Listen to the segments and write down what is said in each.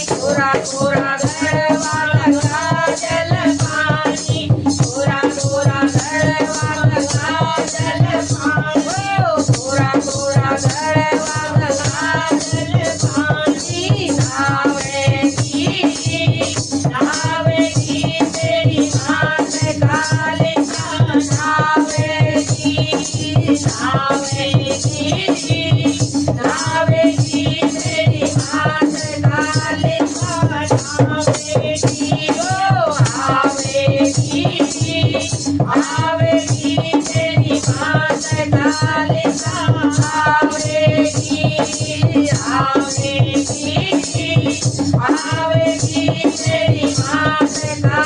थोड़ा थोड़ा गड़वा गंगा जल पानी, थोड़ा थोड़ा गड़वा गंगा जल पानी, थोड़ा थोड़ा गड़वा गंगा जल पानी। नावेगी तेरी मात काले नावेगी तेरी मात काले आवेगी तेरी मात काले आवेगी तेरी मात काले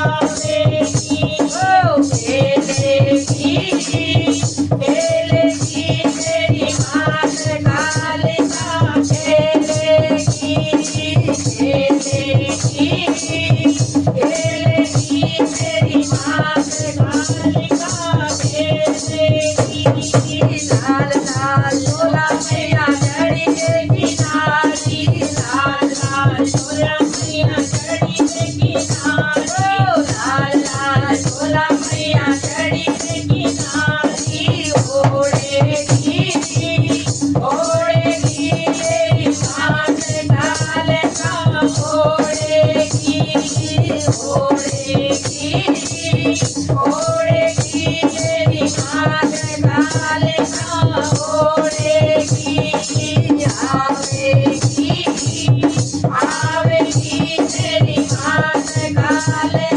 आवेगी। खेलेगी तेरी मात काले खेलेगी तेरी मात काले खेलेगी। लाल लाल झोला मैया चढ़ी देगी नारी, लाल लाल झोला मैया चढ़ी देगी नारी, लाल लाल झोला मैया चढ़ी देगी नारी। ओढ़ेगी तेरी मात काले ओढ़ेगी तेरी मात काले ओढ़ेगी। आवेगी तेरी मात काले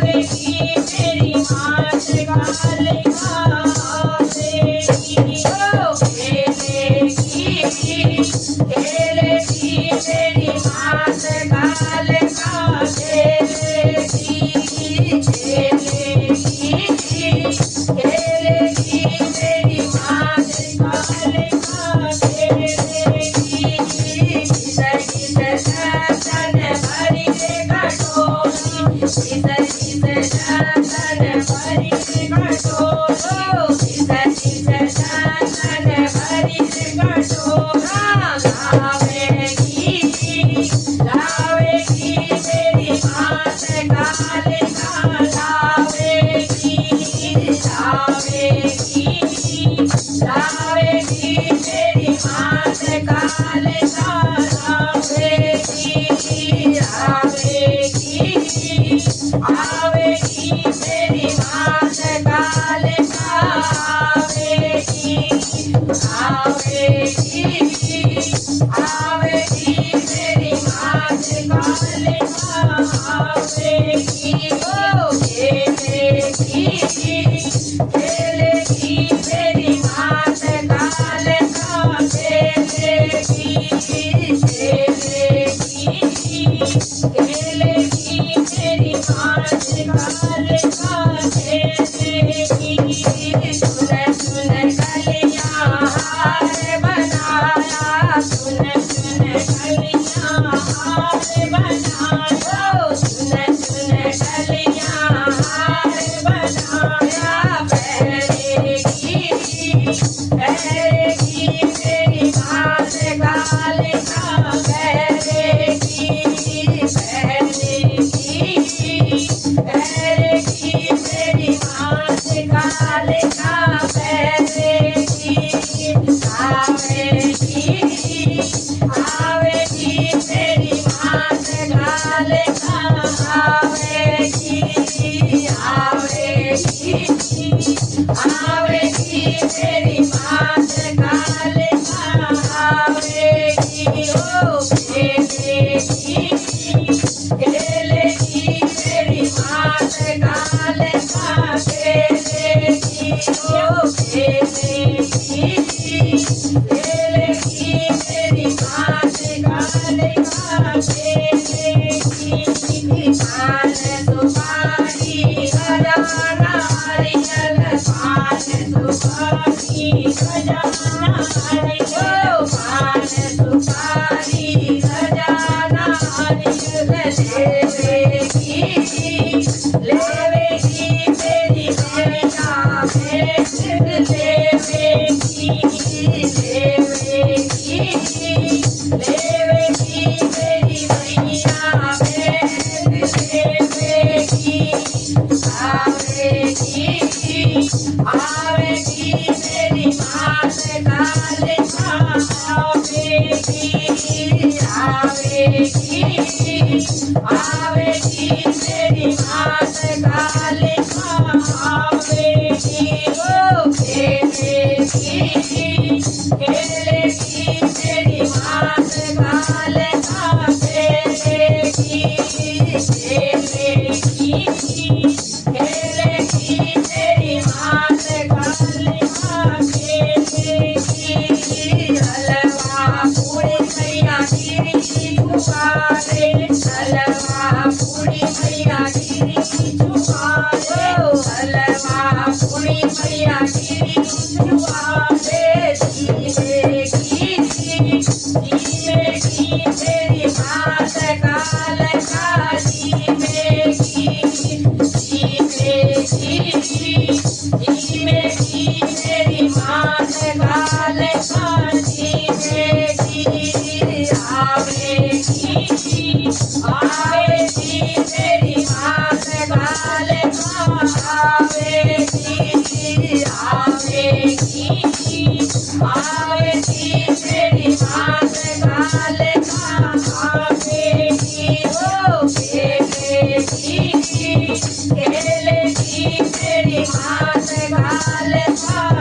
आवेगी तेरी मात काले खेलेगी तेरी मात काले खेलेगी तेरी मात काले खेलेगी। इधर दर्शन भरी रे कटोरी, इधर दर्शन भरी रे कटोरी, इधर दर्शन भरी रे कटोरा। लावेगी तेरी मात काले लावेगी तेरी मात काले आवेगी तेरी मात काले आवेगी तेरी मात काले आवेगी। खेलेगी तेरी मात काले खेलेगी तेरी मात काले खेलेगी। सुन सुन कलियां हार बनाया, सुन सुन कलियां हार बनाया, सुन सुन कलियां हार बनाया। पहरेगी तेरी मात काले पहरेगी तेरी मात काले पहरेगी। आवेगी तेरी मात काले आवेगी तेरी मात काले आवेगी। खेलेगी तेरी मात काले खेलेगी तेरी मात काले खेलेगी। पान सुपारी खजाना हरियल, पान सुपारी खजाना हरियल, पान सुपारी खजाना हरियल। लेवेगी तेरी बेटा लेवेगी मेरी मैया भेंट लेवेगी आवेगी मेरी मात काले आवेगी मेरी मात काले आवेगी ओ खेलेगी मेरी मात काले खेलेगी मेरी मात काले खेलेगी हलवा पूरी मैया गिरी जुआरे हलवा पूरी मैया गिरी जुआरे हलवा पूरी मैया गिरी जुआरे जीवेगी मेरी मात काल का जीवेगी मेरी मात काल का जीवेगी आवेगी मेरी मात काल का आवेगी मेरी मात काल का आवेगी ओ खेलेगी मेरी मात काल का